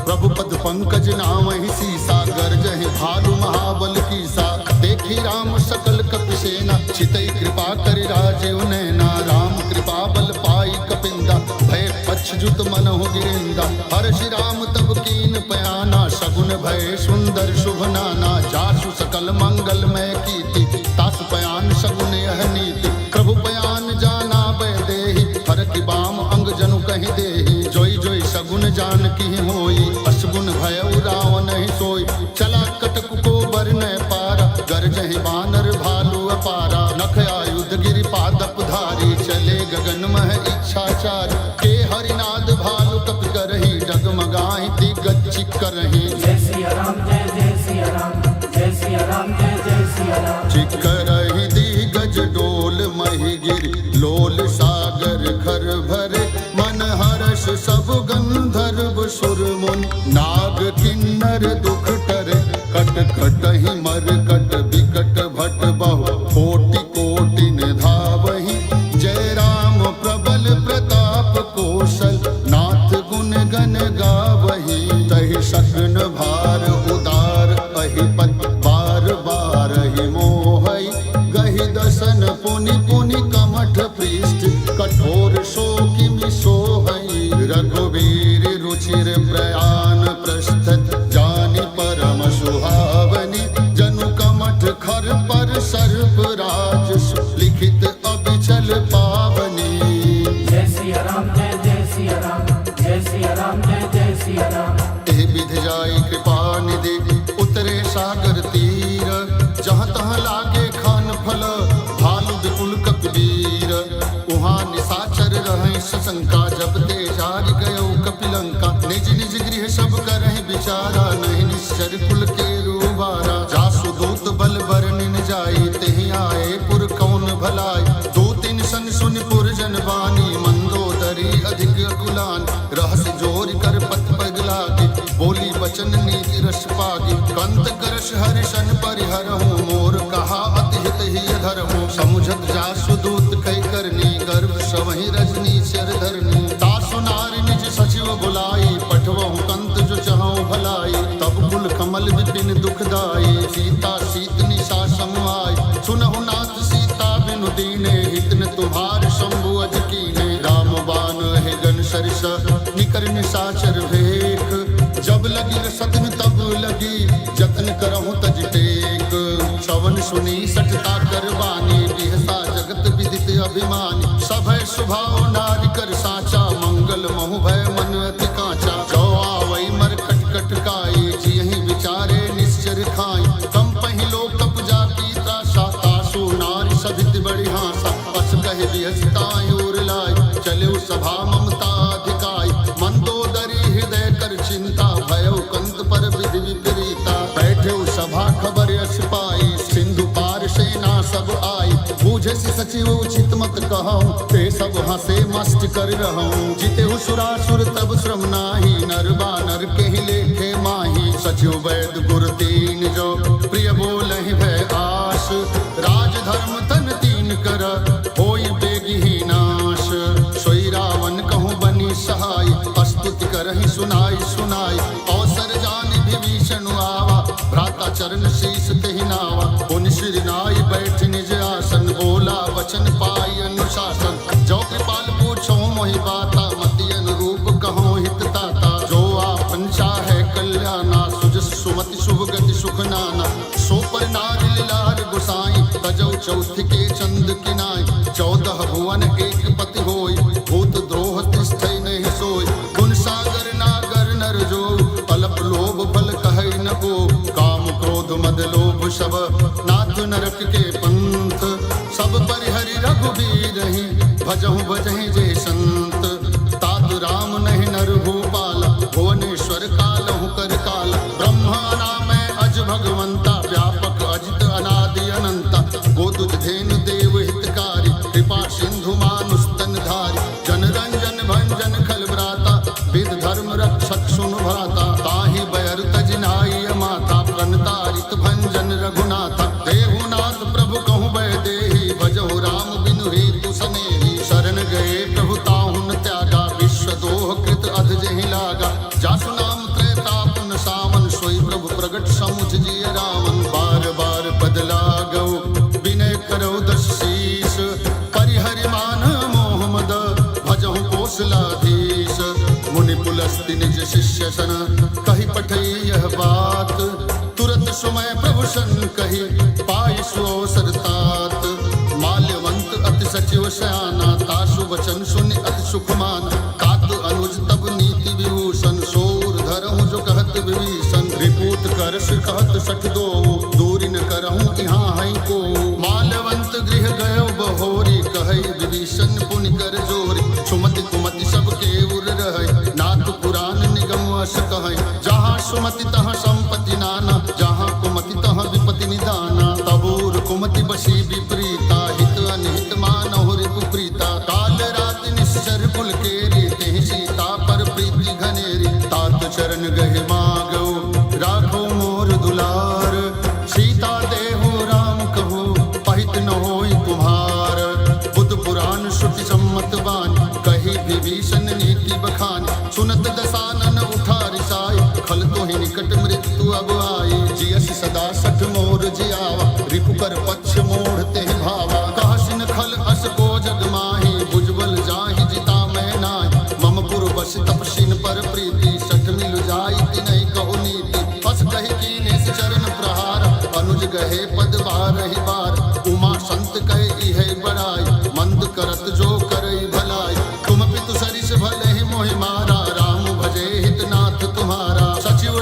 प्रभु पद पंकज नाम ही सीसा गर्जहि भालु महाबल कीसा। देखी राम सकल कपि सेना चितई कृपा करि राजीव नैना। राम कृपा बल पाई कपिंदा भय पच्छजुत मनहु गिरिंदा। हर्षि राम तब कीन पयाना सगुन भय सुंदर शुभ नाना। जासु सकल मंगल में कीति तासु पयान सगुन यह नीति। प्रभु पयान जाना बै देहि हर की बाम अंग जनु कहि देहि। जोई जोई सगुन जान की होई असगुन भय रावण ही सोई। चला कटक को बरन पारा गरजहि बानर भालु अपारा। नख आयुध गिरि पादप धारी चले गगन मह इच्छाचारी। के हरिनाद भालु कपि करहि डगमगाहि दिग्गज करहि। जय सिया राम जय जय सिया राम जय सिया राम जय जय सिया राम। चिकरहि दिग्गज डोल महि गिरि लोल सागर खर भरे। मन हर्ष सब गंधर्व सुर मुन नाग किन्नर दुख टरे। कट कटहि मर कट विकट भट बहु कोटि कोटि निधावहि। जय राम प्रबल प्रताप कौशल नाथ गुण गण गावहि। तहि सकन भार उदार अहिपत बार बार ही मोहई। गहि दसन पुनि पुनि कमठ पृष्ठ कठोर शोकि मिसोहई। रघुवीर रुचिर प्रयाण प्रस्थत जानि परम सुहावनी। जनु कमठ खर पर सर्प राज लिखित अब जय सिया राम जय सिया राम। ए विध जाई कृपा निधि उतरे सागर तीर, जहाँ तहाँ लागे खान फल भालु विपुल कपिवीर। उहाँ निशाचर रहे सशंका, जब ते जाग गयो कपिलंका। निज निज गृह सब करहि विचारा, नहीं निश्चर कुल के रूबारा। जासु दूत बल बरनिन जाई, तेहि आए पुर कौन भलाई। दो तीन सन सुनि पुर जन बानी, मंदोदरी अधिक अकुलान। रहस्य जोर कर पत पग लागे, बोली वचन नीति रस पागे। कंत करश हरिशन परिहरहूँ, मोर कहा अति हित ही धरहूँ। समुझत जासु दूत कई करनी, गर्भ सवहि रजनी चर धरनी। तासु नारी निज सचिव बुलाई, पठवहु कंत जो चहु भलाई। तब कुल कमल विपिन दुखदाई, सीता सीत निशा समुआई। सुनहु नाथ सीता बिनु दीने, हित न तुम्हार शंभु अज कीने। राम बाण है गन सरिस, निकर निशाचर भेख। जब लगी रसतन तब लगी, जतन करहु तज टेक। श्रवण सुनी सठता करवानी, बिहसा जगत विदित अभिमानी। सभय स्वभाव नारी कर साचा, मंगल महु भय मन अति कांचा। जो आवई मर कट कट काई, जियहि विचारे निश्चर खाई। कम पहि लोक कप जाति त्रासा, तासु नारी सभित बड़ी हासा। अस कहे बिहसताई और लाई, चले सभा ममता अधिकाई। मंदोदरी हृदय कर चिंता, भयो कंत पर विधि विपरीता। बैठे सभा खबर यश पाई, सिंधु पार सेना सब आई। बूझे सचिव उचित मत कहूँ, ते सब हंसे मस्त कर रहूँ। जिते सुरासुर तब श्रम नाही, नर बानर के ही लेखे माही। सचिव वैद गुर तीन जो, प्रिय बोलहि भय आस। राज धर्म तन तीन कर, होई बेगी नाश। सोई रावण कहूँ बनी सहाय, स्तुति करहि सुनाई सुनाई। अवसर जानि विभीषण आवा, भ्राता चरण शीस तेहि नावा। पुनि श्री नाई बैठ निज आसन, बोला वचन पाई अनुशासन। जो कृपाल पूछो मोहि बाता, मति अनुरूप कहो हित ताता। जो आपन चाहे कल्याणा, सुजस सुमति शुभ गति सुख नाना। सो पर नारि लार गुसाई, तजौ चौथ के चंद किनाई। 14 भुवन एक पति होय, भूत द्रोह तिष्ठै नहीं सोय। गुण सागर नागर नर जो, अल्प लोभ फल कहै न को। काम क्रोध मद लोभ सब, नाथ नरक के पंथ। सब परिहरि रघुबीर ही, भजहु भजहि जे संत। तातु राम नहीं नर भूपाला, भुवनेश्वर कालहु कर काला। ब्रह्माना में अज भगवंता, व्यापक अजित अनादि अनंता। गोदुज धेनु देव हितकारी, कृपा सिंधु मानुष तन धारी। जन रंजन भंजन खल भ्राता, विद धर्म रक्षक सुन भ्राता। ताहि बैर तज नाई माता, प्रणतारित भंजन रघुनाथा। देहुनाथ प्रभु कहूँ बै देहि, भजहु राम बिनु हेतु सनेहि। शरण गए प्रभु ताहु न त्यागा, विश्व दोह कृत अध जहि लागा। जासु नाम त्रैतापन सावन, सोई प्रभु प्रगट समुझ जिय रावण। बार बार पद लागौ, विनय करौ दस शीस। परिहरि मान मोह मद, भजहु कौशलाधीश। मुनि पुलस्ति निज शिष्य सन, कहि पठै यह बात। तुरत सुमय प्रभु सन कहि, पाई सुअवसर तात। माल्यवंत अति सचिव सयाना, तासु वचन सुनि अति सुख माना। तात अनुज तब नीति विभूषण, सोर धरहु जो कहत विभीषण। रिपूत कर कहत सठ दो, दूरी न करहूँ यहाँ है को। माल्यवंत गृह गयो बहोरी, कहै विभीषण पुनि कर जोरी। सुमति कुमति सब के उर रहै, नाथ पुराण निगम अस कहै। जहाँ सुमति तहाँ संपत्ति नाना, जहाँ कुमति तहाँ विपत्ति निदाना। तबूर कुमति बसी विपरीता, हित अनहित मानहु रिपु प्रीता। काल राति निश्चर कुल केरी, तेहि सीता पर प्रीति घनेरी। तात चरण गहि मागौ, राखो मोर दुलार। सीता देहु राम कहु, पहित न होई तुम्हार। बुद्ध पुराण श्रुति सम्मत बानी, कही विभीषण नीति बखानी। सुनत दसानन उठा रिसाई, खल तो ही निकट मृत्यु अब आई। जियस सदा सठ मोर जियावा, रिपुकर पक्ष मोढ़ तेहि भावा। कहसिन खल अस को जग माही, भुजबल जाहि जिता मैं नाहि। मम पुर बस तपसिन पर प्रीति, सठ मिल जाई तिनहि कहु नीति। अस कहि कीने चरण प्रहार, अनुज गहे पद बारहि बार। उमा संत कहे इहे बड़ाई, मंद करत जो करई भलाई। तुम पितु सरिस भले ही मोहि मारा।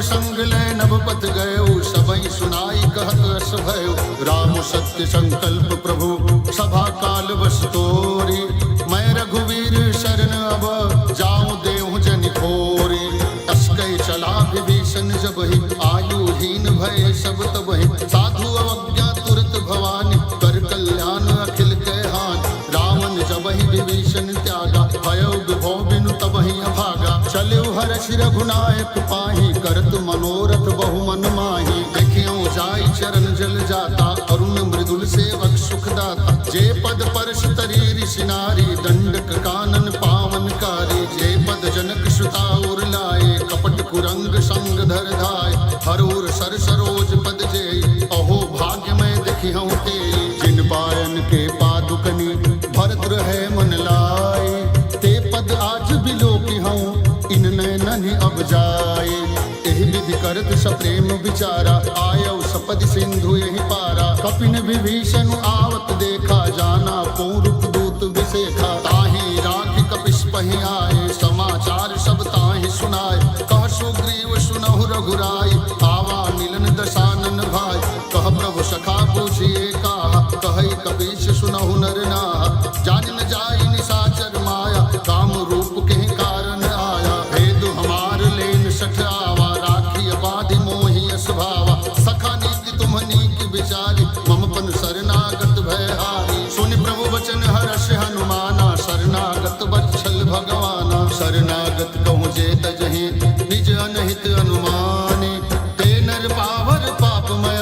संग ले नभपत गयो, सबई सुनाई कहत अस भयो। राम सत्य संकल्प प्रभु सभा काल बस तोरी, मैं रघुवीर शरण अब जाऊं देहु जनि थोरी। अस कहि चला विभीषण जबहि, आयुहीन भय सब तबहि। साधु अवज्ञा तुरत भवानी, कर कल्याण अखिल के हानि। रावण जबहि विभीषण त्यागा, भयो विभो बिनु तबहि अभागा। चले हर्षि रघुनायक पाहि, करत मनोरथ बहु मन माहि। देखियो जाई चरण जल जाता, अरुण मृदुल सेवक सुखदाता। जे पद परश तरी ऋषि नारी, दंडक कानन पावन कारी। जे पद जनक सुता उर लाए, कपट कुरंग संग धर धाय। हरूर सर सरोज पद जेई, अहो भाग्य मैं देखिहूँ ते। जिन पायन के पादुकनी, भरत रहे मन लाए। ते पद आज बिलोकी हूँ, इन नैनहि अब जाए। एहि विधि करत सप्रेम विचारा, आयौ सपदि सिंधु यहि पारा। कपिन विभीषण आवत देखा, जाना पौरुष दूत विशेखा। ताहि राखि कपिस पहि आए, समाचार सब ताहि सुनाए। कह सुग्रीव सुनहु रघुराई, आवा मिलन दशानन भाई। कह प्रभु सखा पूछिए काहा, कहई कपीश सुनहु नर नाहा। जान न जाई निशाचर माया, काम रूप के कारण आया। भेद हमार लेन सठ आवा, राखी अबाधि मोहि यस भावा। सखा नीति तुम्हनी की विचारी, ममपन शरणागत भयहारी। सुनि प्रभु वचन हर्ष हनुमाना, शरणागत वत्सल भगवाना। शरणागत कहूँ जे तजहि, निज अनहित अनुमानी। ते नर पावर पापमय,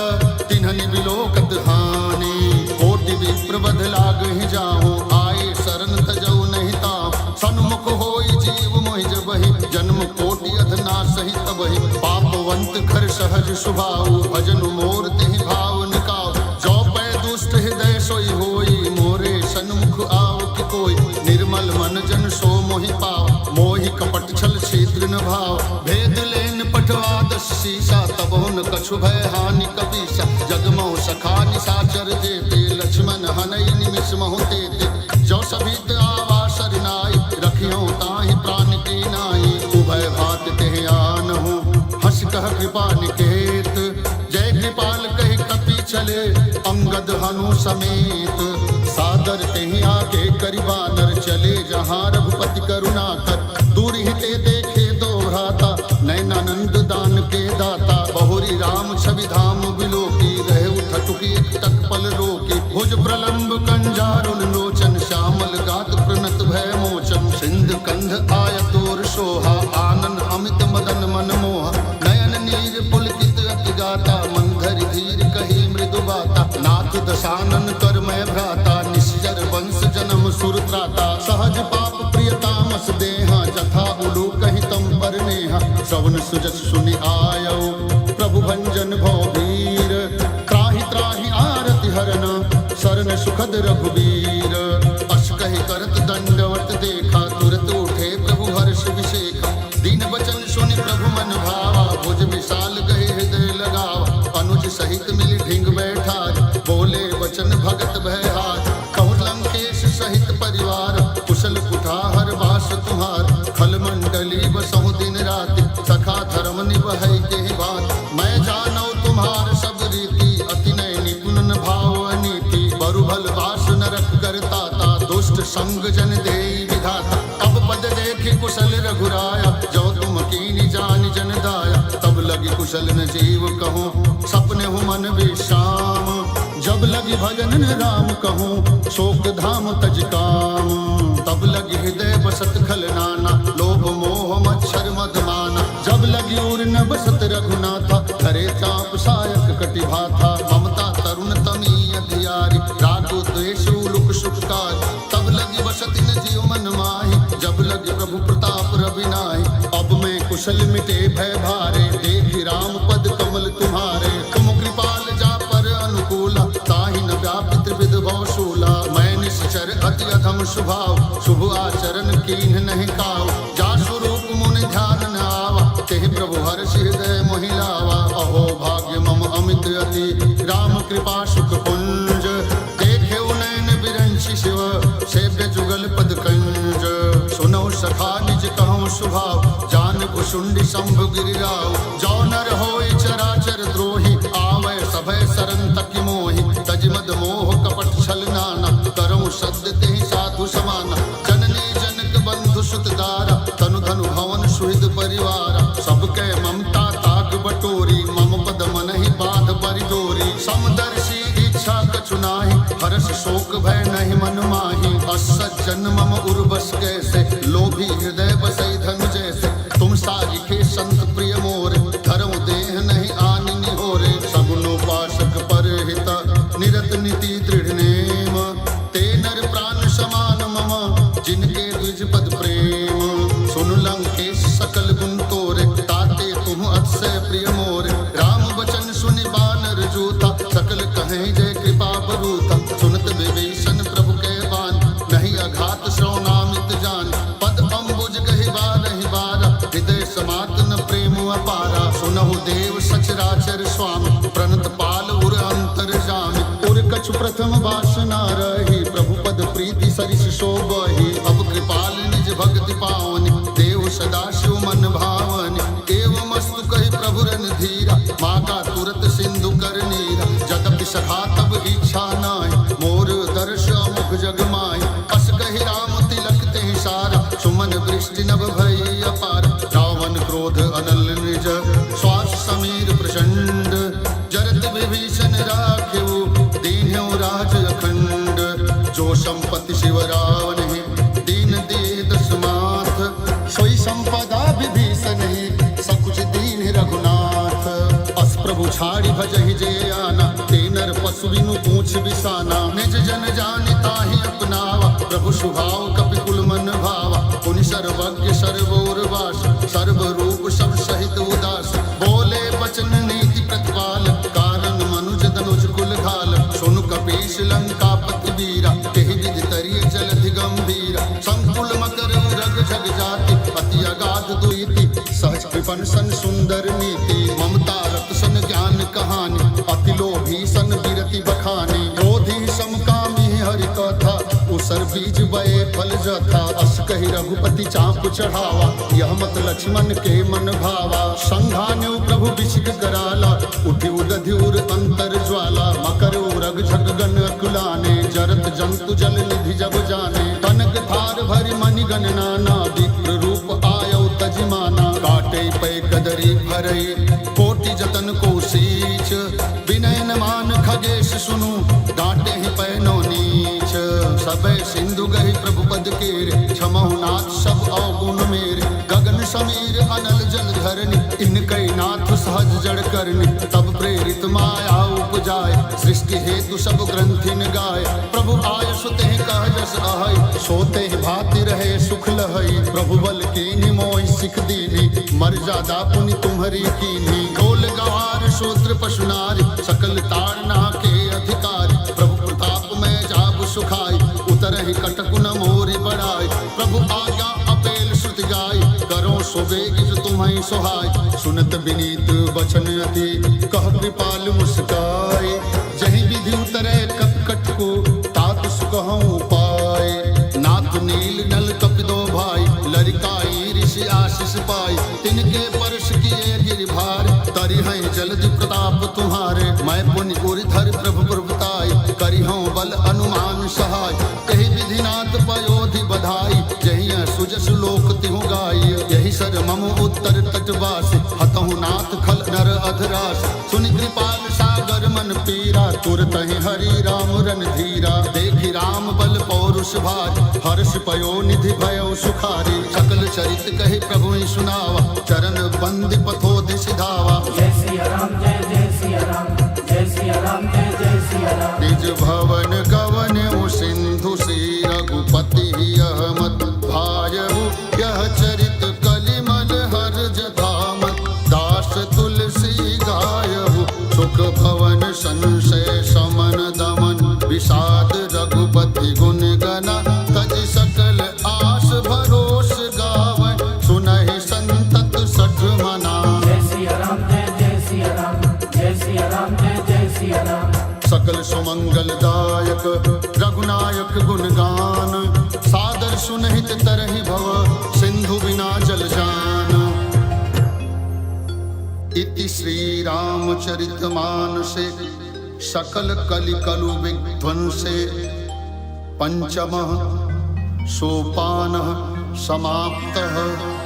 तिन्हनि बिलोकत हानि। कोटि विप्र बध लागहि जाहु, आए शरण तजौ नहीं ताहु। सन्मुख होई जीव मोहि जबहि, जन्म कोटि अधनासहि तबहि। पापवंत खर सहज सुभाऊ, भजन मोर तेहि भाव निकाऊ। जो पै दुष्ट हृदय सोई होई, मोरे सन्मुख आव कि कोई। निर्मल मन जन सो मोहि पाव, मोहि कपट छल छिद्र न भाव। भेद लेन पठवा दस सीसा, तबहु न कछु भय हानि कपीसा। जगमोह सखा निशाचर जेते, लक्ष्मण हनई निमिष महु तेते। जो सभित आवा सरनाई, रखियो ताहि प्राण की नाई। उभय भात तेहि आनहु, हस कह कृपा निकेत। जय कृपाल कहि कपि चले, अंगद हनु समेत। सादर तेहि आगे करि बानर, चले जहाँ रघुपति करुणा कर। दूर ही ते देखे दो भ्राता, नैनानंद दान के दाता। बहुरी राम छवि धाम बिलोकी, रहे उठटुकी एक तक पल रोकी। भुज प्रलंब कंजारुन लोचन, श्यामल गात प्रणत भय मोचन। सिंध कंध आयतोर शोभा, आनन अमित मदन मन मोहा। नयन नीर पुलकित अति गाता, मंधर धीर कही मृदु बाता। नाथ दशानन कर मैं भ्राता, निश्चर वंश जन्म सुर त्राता। सहज पाप प्रियतामस देहा, जथा उलू कहि तम पर नेहा। श्रवण सुजस सुनि आयौ, प्रभु भंजन भौवीर। त्राहि त्राहि आरति हरन, शरण सुखद रघुवीर। अस कहि करत दंडवत देखा, तुरत उठे प्रभु हर्ष विशेखा। दीन वचन सुनि प्रभु मन भावा, भुज विशाल गहे हृदय लगावा। अनुज सहित मिली ढिंग बैठार, बोले वचन भगत भयहार। कहु लंकेश सहित परिवार, कुशल कुठार वास तुम्हार। खल मंडली बसहु दिन राति, सखा धर्म निबहै के बात। मैं जानौ तुम्हार सब रीति, अति नय निपुण न भाव अनीति। बरु भल वास नरक करताता, दुष्ट संग जन देई विधाता। अब पद देखि कुशल रघुराया, जो तुम कीनि जानि जन दाया। तब लगी कुशल न जीव कहूँ, सपने हूँ मन विश्राम। जब लगी भजन राम कहूँ, शोक धाम तज काम। तब लगी हृदय बसत खल नाना, लोभ मोह मच्छर मदमाना। जब लगी उर न बसत रघुनाथा, धरे चाप सायक कटि भाथा। ममता तरुण तमी अधियारी, रागो द्वेष लुक सुखकारी। तब लगी बसत न जीव मन माही, जब लगी प्रभु प्रताप रविनाही। अब मैं कुशल मिटे भय भारे, देखि राम पद कमल तुम्हारे। तुम कृपाल जा पर अनुकूला, ताहि न व्यापि त्रिविध भव शूला। मैं निश्चर अति अधम स्वभाव, शुभ आचरण कीन्ह नहीं काव। जा स्वरूप मुनि ध्यान न आवा, तेहि प्रभु हर्षि हृदय मोहि लावा। अहो भाग्य मम अमित अति, राम कृपा सुख पुंज। देखे नयन बिरंचि शिव, सेव्य जुगल पद कंज। सुनौ सखा निज कहूँ सुभाव जान कुशुंडी शंभु गिरिराव जो नर होय चराचर द्रोही आवै सभय सरन तक मोहि तजमद मोह कपट छल नाना करऊं सद्य तेहि साधु समाना जननी जनक बंधु सुत दारा तनु धनु भवन सुहृद परिवारा सबके ममता ताक बटोरी मम पद मनहि बाध परिदोरी समदर्शी इच्छा कछु नाहि हर्ष शोक भय नहीं मन माहि असज्जन मम उर्वश कैसे लोभी हृदय बसई धनु जैसे तुम सारिखे संत प्रिय मोरे धर्म देह नहीं आनि निहोरे सगुनोपासक परहित निरत नीति दृढ़ नेम ते नर प्राण समान मम जिनके द्विज पद प्रेम सुन लंकेश सकल गुण तोरे ताते तुम अतिशय प्रिय मोरे राम वचन सुनि बानर जूता सकल कहें जय कृपा बरूता सुनत विभीषण प्रभु के बान नहीं अघात श्रवणामित जान पद अम्बुज गहि बारहि बारा हृदय समात न प्रेम अपारा सुनहु देव सचराचर स्वामी प्रणत पाल उर अंतर जामि उर कछु प्रथम वासना रही प्रभु पद प्रीति सरिस शोभहि अब कृपाल निज भक्ति पावनि देव सदा शिव मन भावनि एवं मस्तु कहि प्रभु रन धीरा मागा तुरत सिंधु कर नीरा जदपि सखा तब इच्छा नाहि मोर दर्श मुख जग माहि अस कहि राम तिलक तेहि सारा सुमन वृष्टि नभ भई अपार रावण क्रोध अनल निज श्वास समीर प्रचंड जरत विभीषण राखेउ दीन्हु राज अखंड जो संपत्ति शिव रावण है दीन दे दस माथ सोई संपदा विभीषण है सकुच दीन रघुनाथ अस प्रभु छाड़ी भजहि जय आना ते नर पशु बिनु पूछ बिसाना निज जन जानि ताहि अपनावा प्रभु स्वभाव कपि कुल मन भावा पुनि सर्वज्ञ सर्वोर वास सर्व रूप सब सहित उदास बोले बचन नीति प्रतिपाल कारण मनुज धनुज कुल घाल सुनु कपीश लंकापति वीरा तेहि विधि तरिय जलधि गंभीरा संकुल मकर रग जग जाति अति अगाध दुईति सहज कृपन सन सुंदर नीति ममता रत सन ज्ञान कहानी अति लोभी सन विरति बखानी क्रोधी समकामी हरि कथा उसर बीज बये फल जथा अस कहि रघुपति चाप चढ़ावा यह मत लक्ष्मण के मन भावा संघान्यु प्रभु बिछिक कराला उठि उदधिउर अंतर ज्वाला मकर रग झग गन अकुलाने जरत जंतु जल निधि जब जाने कनक थार भरि मणि गण नाना विप्र रूप आयो तजिमाना काटे पै कदरी भरई कोटि जतन को सीच विनय न मान खगेश सुनु डांटे ही पैनो नीच सबे सिंधु गहि प्रभु पद केरे क्षमहु नाथ सब अवगुण मेरे गगन समीर अनल जल धरनी इनकई नाथ सहज जड़ करनी तब प्रेरित माया उपजाय सृष्टि हेतु सब ग्रंथिन गाय प्रभु आय सुते कह जस आहै सोते भाति रहे सुख लहई प्रभु बल कीन्ही मोहि सिख दीनी मर्यादा पुनि तुम्हरी कीन्ही ढोल गवार शूद्र पशु नारी सकल ताड़ना के अधिकारी प्रभु प्रताप में जाब सुखाई उतरहि कटकु न मोरि बड़ाई प्रभु आज्ञा अपेल श्रुति गाय करो सुबेग जो तुम्हें सुहाय सुनत विनीत बचन अति कह कृपाल मुस्काय जहि विधि उतरे कपकट को तात सुकहूँ पाए नाथ नील नल कपिदो भाई लरिकाई ऋषि आशीष पाई तिनके परश किए गिरिभार तरि हैं जलधि प्रताप तुम्हारे मैं पुण्य उरिधर प्रभु प्रभुताई करि हूँ बल अनुमान सहाय कही विधिनाथ पयोधि बधाई जहिया सुजस लोक तिहु गाई यही सर मम उत्तर तटवास हतहु नाथ खल नर अधरास सुनि कृपाल सागर मन पीरा तुरत ही हरि राम रन धीरा देखि राम बल पौरुष भारी हर्ष पयो निधि भयो सुखारी सकल चरित कहि प्रभु सुनावा चरण बंदि पथोधि सिधावा जय सिया राम जय जय सिया राम जय सिया राम जय जय सिया राम निज भवन गवन सिंधु सी रघुपति अहमद भायहु यह चरित कलिमल हर्ज धामत दास तुलसी गायहु सुख भवन संशय समन दमन विषाद रघुपति गुण गना तज सकल आस भरोस गावै सुनहि संतत सठ मना जय सिया राम जय जय सिया राम जय सिया राम जय जय सिया राम सकल सुमंगल दायक रघुनायक गुणगान सादर बोल सुनहित तरहि भव सिंधु बिना जल जान। इति श्री रामचरितमानसे सकल कलि कलु विध्वंसे पंचमः सोपानः समाप्तः।